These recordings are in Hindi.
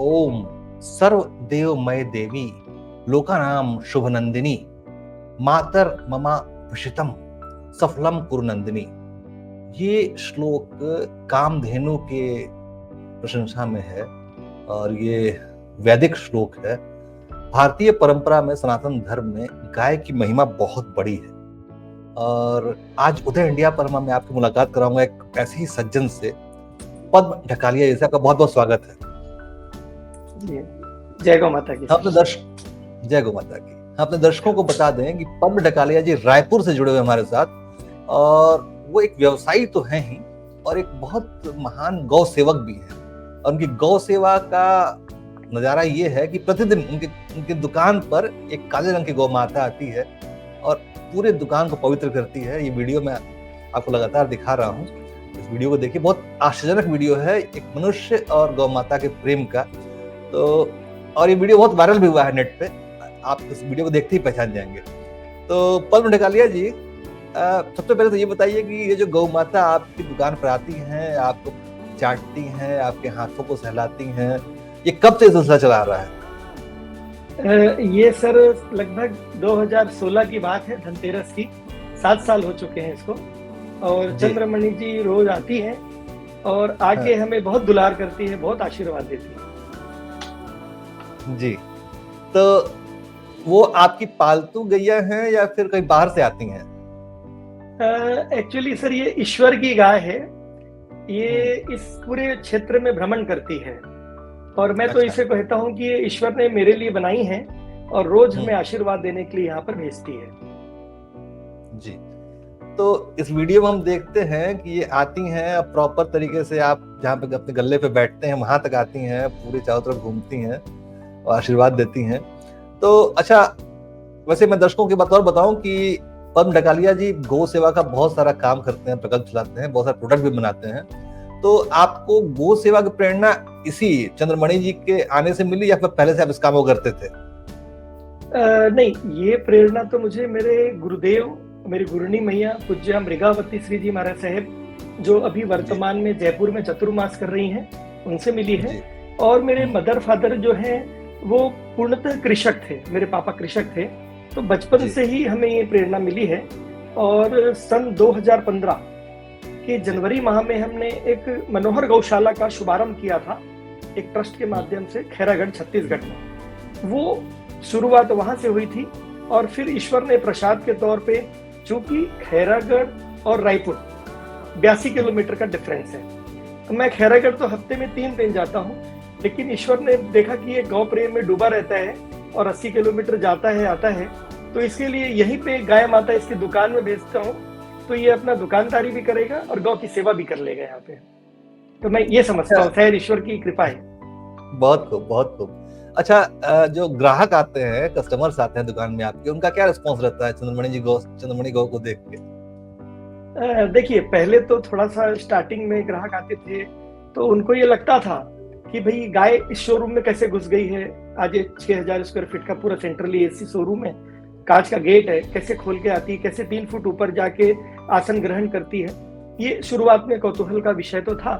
ओम सर्वदेवमय देवी लोकानाम शुभनंदिनी मातर ममा भूषितम सफलम कुरुनंदिनी। ये श्लोक कामधेनु के प्रशंसा में है और ये वैदिक श्लोक है। भारतीय परंपरा में, सनातन धर्म में गाय की महिमा बहुत बड़ी है। और आज उदय इंडिया पर मैं आपकी मुलाकात कराऊंगा एक ऐसे ही सज्जन से, पद्म ढकालिया जी से। आपका बहुत बहुत स्वागत है। जय गौ माता की। जय गौ माता की। अपने दर्शकों को बता दें कि पद्म ढकालिया जी रायपुर से जुड़े हुए हमारे साथ, और वो एक व्यवसायी तो हैं ही और एक बहुत महान गौ सेवक भी हैं। और उनकी गौ सेवा का नजारा ये है कि प्रतिदिन उनके दुकान पर एक काले रंग की गौ माता आती है और पूरे दुकान को पवित्र करती है। ये वीडियो मैं आपको लगातार दिखा रहा हूँ, इस वीडियो को देखिए। बहुत आश्चर्यजनक वीडियो है, एक मनुष्य और गौ माता के प्रेम का। तो और ये वीडियो बहुत वायरल भी हुआ है नेट पे, आप इस वीडियो को देखते ही पहचान जाएंगे। तो पद्म ढकालिया जी, सबसे पहले तो ये बताइए कि ये जो गौ माता आपकी दुकान पर आती हैं, आपको चाटती हैं, आपके हाथों को सहलाती हैं, ये कब से सिलसिला चला रहा है? ये सर लगभग 2016 की बात है, धनतेरस की। 7 साल हो चुके हैं इसको। और चंद्रमणि जी रोज आती हैं और आके हमें बहुत दुलार करती है, बहुत आशीर्वाद देती है जी। तो वो आपकी पालतू गैया हैं या फिर कहीं बाहर से आती हैं? एक्चुअली सर ये ईश्वर की गाय है। ये इस पूरे क्षेत्र में भ्रमण करती है और मैं तो इसे कहता हूँ कि ये ईश्वर ने मेरे लिए बनाई है और रोज हमें आशीर्वाद देने के लिए यहाँ पर भेजती है जी। तो इस वीडियो में हम देखते हैं कि ये आती हैं प्रॉपर तरीके से, आप जहाँ पे अपने गल्ले पे बैठते हैं वहां तक आती हैं, पूरे चारों तरफ घूमती हैं और आशीर्वाद देती हैं। तो अच्छा, वैसे मैं दर्शकों की बात और बताऊं कि पद्म ढकालिया जी गौ सेवा का बहुत सारा काम करते हैं, प्रकल्प चलाते हैं, बहुत सारे प्रोडक्ट भी बनाते हैं। तो आपको गौ सेवा की प्रेरणा इसी चंद्रमणि जी के आने से मिली या फिर पहले से आप इस काम को करते थे? नहीं, ये प्रेरणा तो मुझे मेरे गुरुदेव, मेरी गुरुनी मैया पूज्य मृगावती श्री जी महाराज साहब, जो अभी वर्तमान में जयपुर में चतुर्मास कर रही हैं, उनसे मिली है। और मेरे मदर फादर जो हैं वो पूर्णतः कृषक थे, मेरे पापा कृषक थे। तो बचपन से ही हमें ये प्रेरणा मिली है। और सन 2015 के जनवरी माह में हमने एक मनोहर गौशाला का शुभारंभ किया था, एक ट्रस्ट के माध्यम से, खैरागढ़ छत्तीसगढ़ में। वो शुरुआत वहां से हुई थी और फिर ईश्वर ने प्रसाद के तौर पे, चूंकि खैरागढ़ और रायपुर 82 किलोमीटर का डिफरेंस है, तो मैं खैरागढ़ तो हफ्ते में 3 दिन जाता हूँ, लेकिन ईश्वर ने देखा कि ये गौ प्रेम में डूबा रहता है और 80 किलोमीटर जाता है आता है, तो इसके लिए यहीं पे गाय माता इसकी दुकान में भेजता हूँ, तो ये अपना दुकानदारी भी करेगा और गौ की सेवा भी कर लेगा यहाँ पे। तो मैं ये समझता हूँ शायद ईश्वर की कृपा है। बहुत खूब, बहुत खूब। अच्छा, जो ग्राहक आते हैं, कस्टमर्स आते हैं दुकान में आपके, उनका क्या रिस्पॉन्स रहता है चंद्रमणि गौ को देख के? देखिए, पहले तो थोड़ा सा स्टार्टिंग में ग्राहक आते थे तो उनको ये लगता था कि भाई गाय इस शोरूम में कैसे घुस गई है। आज 6000 स्क्वायर फीट का पूरा सेंट्रली एसी शोरूम है, कांच का गेट है, कैसे खोल के आती है, कैसे 3 फुट ऊपर जाके आसन ग्रहण करती है। ये शुरुआत में कौतूहल का विषय तो था,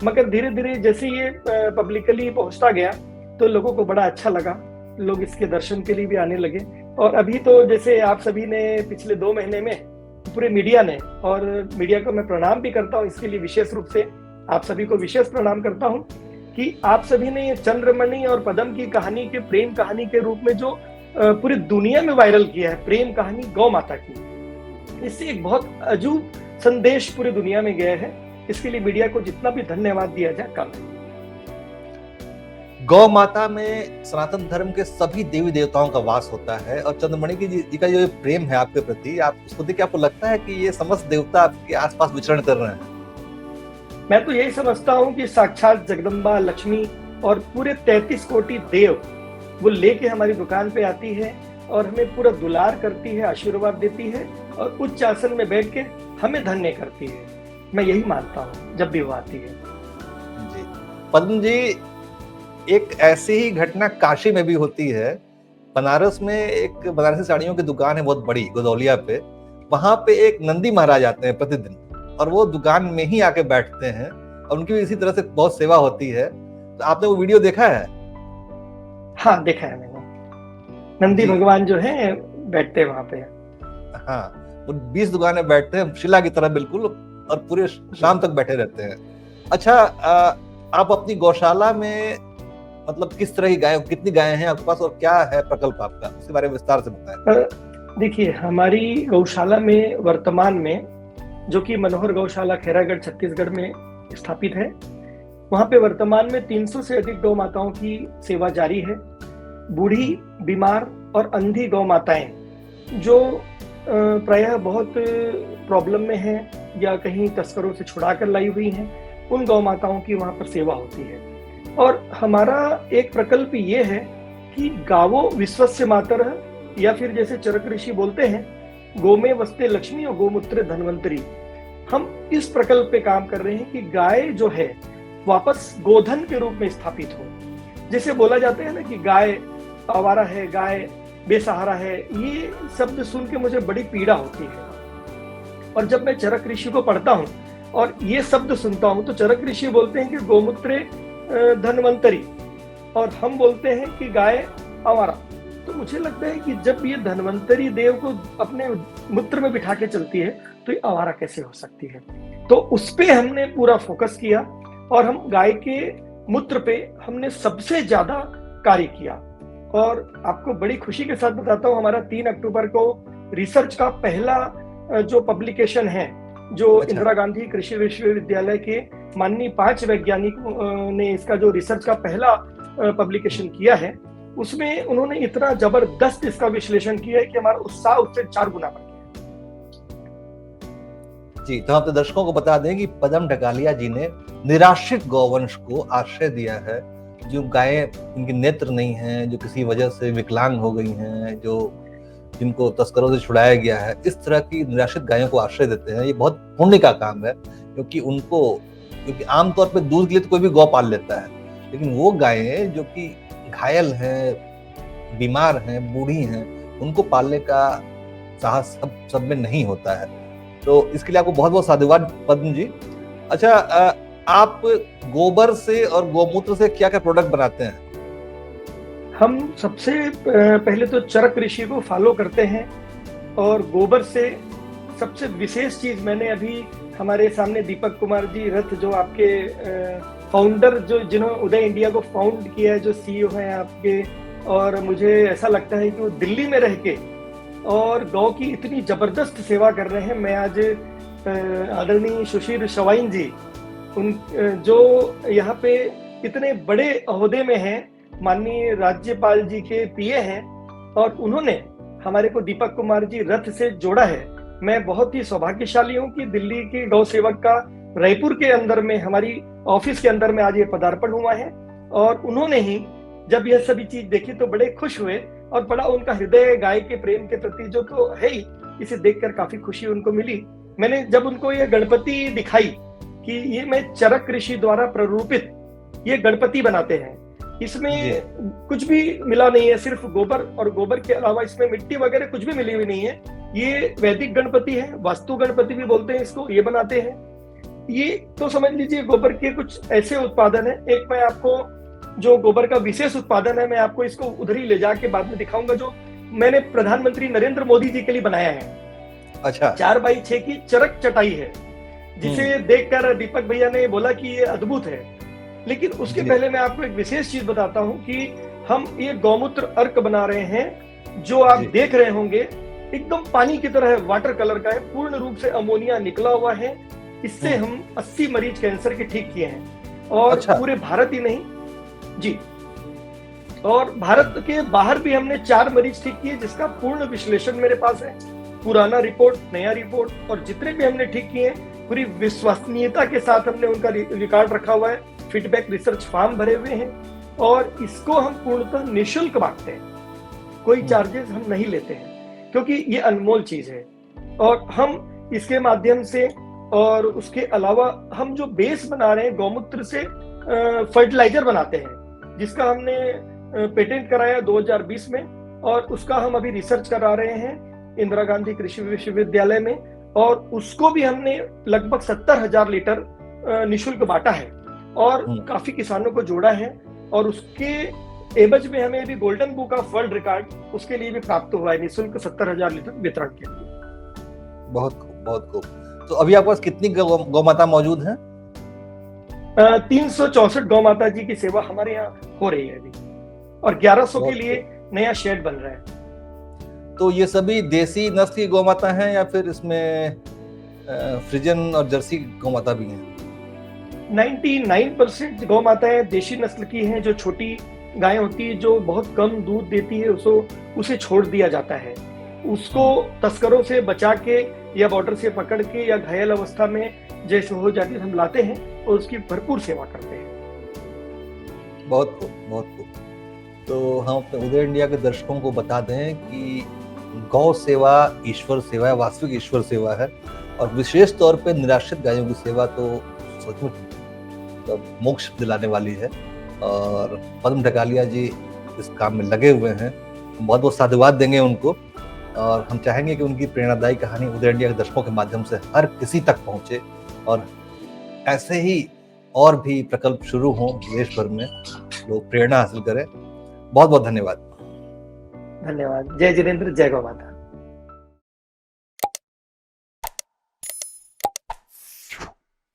मगर धीरे धीरे जैसे ये पब्लिकली पहुंचता गया तो लोगों को बड़ा अच्छा लगा, लोग इसके दर्शन के लिए भी आने लगे। और अभी तो जैसे आप सभी ने पिछले 2 महीने में पूरे मीडिया ने, और मीडिया को मैं प्रणाम भी करता हूँ इसके लिए, विशेष रूप से आप सभी को विशेष प्रणाम करता हूँ कि आप सभी ने ये चंद्रमणि और पद्म की कहानी के प्रेम कहानी के रूप में जो पूरी दुनिया में वायरल किया है, प्रेम कहानी गौ माता की, इससे एक बहुत अजूब संदेश पूरी दुनिया में गया है। इसके लिए मीडिया को जितना भी धन्यवाद दिया जाए कम है। गौ माता में सनातन धर्म के सभी देवी देवताओं का वास होता है और चंद्रमणि जी का जो प्रेम है आपके प्रति, आप उसको देख के आपको लगता है कि ये समस्त देवता आपके आसपास विचरण कर रहे हैं? मैं तो यही समझता हूँ कि साक्षात जगदम्बा लक्ष्मी और पूरे 33 कोटि देव वो लेके हमारी दुकान पे आती है और हमें पूरा दुलार करती है, आशीर्वाद देती है और उच्च आसन में बैठ के हमें धन्य करती है। मैं यही मानता हूँ जब भी वो आती है। जी पद्म जी, एक ऐसी ही घटना काशी में भी होती है। बनारस में एक बनारसी साड़ियों की दुकान है बहुत बड़ी, गोदौलिया पे। वहां पे एक नंदी महाराज आते हैं प्रतिदिन और वो दुकान में ही आके बैठते हैं और उनकी भी इसी तरह से बहुत सेवा होती है। तो आपने वो वीडियो देखा है? हाँ, देखा है मैंने। नंदी जी। भगवान जो है बैठते हैं वहां पे। हाँ, वो 20 दुकानें बैठते हैं शिला की तरह बिल्कुल, और पूरे शाम तक बैठे रहते हैं। अच्छा, आप अपनी गौशाला में मतलब किस तरह की गाय, कितनी गायें हैं आपके पास, और क्या है प्रकल्प आपका, उसके बारे में विस्तार से बताएं। देखिए, हमारी गौशाला में वर्तमान में, जो कि मनोहर गौशाला खैरागढ़ छत्तीसगढ़ में स्थापित है, वहां पे वर्तमान में 300 से अधिक गौ माताओं की सेवा जारी है। बूढ़ी, बीमार और अंधी गौ माताएं जो प्रायः बहुत प्रॉब्लम में हैं या कहीं तस्करों से छुड़ा कर लाई हुई हैं, उन गौ माताओं की वहां पर सेवा होती है। और हमारा एक प्रकल्प ये है कि गावो विश्वस्य मातरः, या फिर जैसे चरक ऋषि बोलते हैं, गोमे वस्ते लक्ष्मी और गोमूत्र धनवंतरी। हम इस प्रकल्प पे काम कर रहे हैं कि गाय जो है वापस गोधन के रूप में स्थापित हो। जैसे बोला जाता है ना कि गाय आवारा है, गाय बेसहारा है, ये शब्द सुन के मुझे बड़ी पीड़ा होती है। और जब मैं चरक ऋषि को पढ़ता हूँ और ये शब्द सुनता हूँ, तो चरक ऋषि बोलते हैं कि गोमूत्रे धनवंतरी, और हम बोलते हैं कि गाय आवारा। तो मुझे लगता है कि जब ये धनवंतरी देव को अपने मूत्र में बिठा के चलती है, तो ये आवारा कैसे हो सकती है। तो उस पे हमने पूरा फोकस किया और हम गाय के मूत्र पे हमने सबसे ज्यादा कार्य किया। और आपको बड़ी खुशी के साथ बताता हूँ, हमारा 3 अक्टूबर को रिसर्च का पहला जो पब्लिकेशन है, जो अच्छा। इंदिरा गांधी कृषि विश्वविद्यालय के माननीय 5 वैज्ञानिकों ने इसका जो रिसर्च का पहला पब्लिकेशन किया है, उसमें उन्होंने इतना जबरदस्त इसका विश्लेषण किया है कि हमारा उत्साह उससे 4 गुना बढ़ गया। जी, तो हम तो दर्शकों को बता दें कि पदम ढकालिया जी ने निराश्रित गौवंश को आश्रय दिया है। जो गायें, इनके नेत्र नहीं हैं, जो किसी वजह से विकलांग हो गई हैं, जो जिनको तस्करों से छुड़ाया गया है, इस तरह की निराश्रित गायों को आश्रय देते हैं। ये बहुत पुण्य का काम है, क्योंकि आमतौर पर दूध के लिए तो कोई भी गौ पाल लेता है, लेकिन वो गायें जो कि घायल हैं, बीमार हैं, बूढ़ी हैं, उनको पालने का साहस सब में नहीं होता है। तो इसके लिए आपको बहुत बहुत साधुवाद पद्म जी। अच्छा, आप गोबर से और गोमूत्र से क्या क्या प्रोडक्ट बनाते हैं? हम सबसे पहले तो चरक ऋषि को फॉलो करते हैं, और गोबर से सबसे विशेष चीज मैंने अभी हमारे सामने दीपक कुमार जी रथ, जो आपके फाउंडर, जो जिन्होंने उदय इंडिया को फाउंड किया है, जो सीईओ हैं आपके, और मुझे ऐसा लगता है कि वो दिल्ली में रह के और गौ की इतनी जबरदस्त सेवा कर रहे हैं। मैं आज आदरणीय सुशील शवाइन जी, उन जो यहाँ पे इतने बड़े ओहदे में हैं, माननीय राज्यपाल जी के पीए हैं, और उन्होंने हमारे को दीपक कुमार जी रथ से जोड़ा है। मैं बहुत ही सौभाग्यशाली हूँ कि दिल्ली के गौ सेवक का रायपुर के अंदर में, हमारी ऑफिस के अंदर में आज ये पदार्पण हुआ है। और उन्होंने ही जब यह सभी चीज देखी तो बड़े खुश हुए, और बड़ा उनका हृदय गाय के प्रेम के प्रति जो तो है ही, इसे देखकर काफी खुशी उनको मिली। मैंने जब उनको ये गणपति दिखाई कि ये मैं चरक ऋषि द्वारा प्ररूपित ये गणपति बनाते हैं, इसमें कुछ भी मिला नहीं है, सिर्फ गोबर, और गोबर के अलावा इसमें मिट्टी वगैरह कुछ भी मिली हुई नहीं है। ये वैदिक गणपति है, वास्तु गणपति भी बोलते हैं इसको, ये बनाते हैं। ये तो समझ लीजिए गोबर के कुछ ऐसे उत्पादन है। एक मैं आपको जो गोबर का विशेष उत्पादन है, मैं आपको इसको उधर ही ले जाके बाद में दिखाऊंगा, जो मैंने प्रधानमंत्री नरेंद्र मोदी जी के लिए बनाया है। अच्छा। 4x6 की चरक चटाई है, जिसे देखकर दीपक भैया ने बोला कि ये अद्भुत है। लेकिन उसके पहले मैं आपको एक विशेष चीज बताता हूं कि हम ये गौमूत्र अर्क बना रहे हैं, जो आप देख रहे होंगे एकदम पानी की तरह है, वाटर कलर का है, पूर्ण रूप से अमोनिया निकला हुआ है। इससे हम 80 मरीज कैंसर के ठीक किए हैं, और पूरे भारत ही नहीं जी, और भारत के बाहर भी हमने 4 मरीज ठीक किए, जिसका पूर्ण विश्लेषण मेरे पास है, पुराना रिपोर्ट, नया रिपोर्ट, और जितने भी हमने ठीक किए पूरी विश्वसनीयता के साथ हमने उनका रिकॉर्ड रखा हुआ है, फीडबैक रिसर्च फॉर्म भरे हुए हैं, और इसको हम पूर्णतः निःशुल्क बांटते हैं, कोई चार्जेस हम नहीं लेते हैं, क्योंकि ये अनमोल चीज है। और हम इसके माध्यम से, और उसके अलावा हम जो बेस बना रहे हैं गौमूत्र से, फर्टिलाइजर बनाते हैं, जिसका हमने पेटेंट कराया 2020 में, और उसका हम अभी रिसर्च करा रहे हैं इंदिरा गांधी कृषि विश्वविद्यालय में, और उसको भी हमने लगभग 70,000 लीटर निःशुल्क बांटा है, और काफी किसानों को जोड़ा है। और उसके एबज में हमें अभी golden book of world record उसके लिए भी प्राप्त हुआ है, निःशुल्क 70,000 लीटर वितरण के लिए। बहुत खूब, बहुत खूब। तो अभी आपके पास कितनी गौ माता मौजूद हैं? 364 गौ माता जी की सेवा हमारे यहाँ हो रही है अभी, और 1100 के लिए नया शेड बन रहा है। तो ये सभी देसी नस्ल की गौ माता हैं या फिर इसमें फ्रिजन और जर्सी गौ माता भी हैं? 99% गौ माताएं देशी नस्ल की हैं। जो छोटी गाय होती है जो बहुत कम दूध देती है उसे छोड़ दिया जाता है, उसको तस्करों से बचा के या बॉर्डर से पकड़ के या घायल अवस्था में जैसे हो जाती है हम लाते हैं और उसकी भरपूर सेवा करते हैं। बहुत खूब, बहुत खूब। तो हम अपने उदय इंडिया के दर्शकों को बता दें कि गौ सेवा ईश्वर सेवा है, वास्तविक ईश्वर सेवा है, और विशेष तौर पे निराश्रित गायों की सेवा तो सचमुच मोक्ष दिलाने वाली है। और पद्म ढकालिया जी इस काम में लगे हुए हैं, बहुत बहुत साधुवाद देंगे उनको, और हम चाहेंगे कि उनकी प्रेरणादायी कहानी उदय इंडिया के दर्शकों के माध्यम से हर किसी तक पहुंचे, और ऐसे ही और भी प्रकल्प शुरू हों देश भर में, लोग प्रेरणा हासिल करें। बहुत बहुत धन्यवाद। धन्यवाद। जय जिनेंद्र, जय गौ माता।